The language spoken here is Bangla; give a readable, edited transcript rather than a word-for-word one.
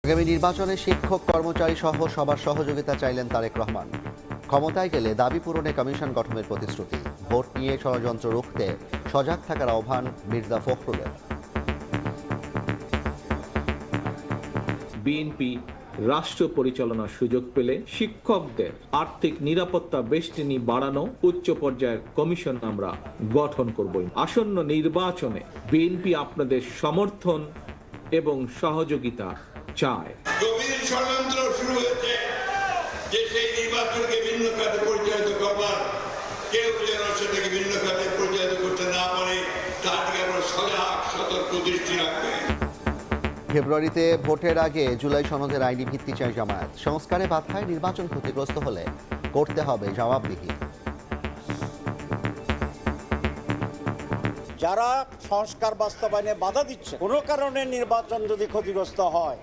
আগামী নির্বাচনে শিক্ষক কর্মচারী সহ সবার সহযোগিতা চাইলেন তারেক রহমান। ক্ষমতায় গেলে দাবি পূরণে কমিশন গঠনের প্রতিশ্রুতি। ভোট নিয়ে ষড়যন্ত্র রুখতে সজাগ থাকার আহ্বান মির্জা ফখরুলের। বিএনপি রাষ্ট্র পরিচালনার সুযোগ পেলে শিক্ষকদের আর্থিক নিরাপত্তা বেষ্টনী বাড়ানো উচ্চ পর্যায়ের কমিশন আমরা গঠন করব। আসন্ন নির্বাচনে বিএনপি আপনাদের সমর্থন এবং সহযোগিতা চায়। গভীর ষড়যন্ত্র শুরু হয়েছে যে সেই নির্বাচনকে ভিন্ন খাতে পরিচালিত করবার, কেউ যেন সেটাকে ভিন্ন খাতে পরিচালিত করতে না পারে তার দিকে আমরা সজাগ সতর্ক দৃষ্টি রাখবে। ফেব্রুয়ারিতে ভোটের আগে জুলাই সনদের আইনি ভিত্তি চায় জামায়াত। সংস্কারে বাধায় নির্বাচন ক্ষতিগ্রস্ত হলে করতে হবে জবাবদিহি। যারা সংস্কার বাস্তবায়নে বাধা দিচ্ছে, কোনো কারণে নির্বাচন যদি ক্ষতিগ্রস্ত হয়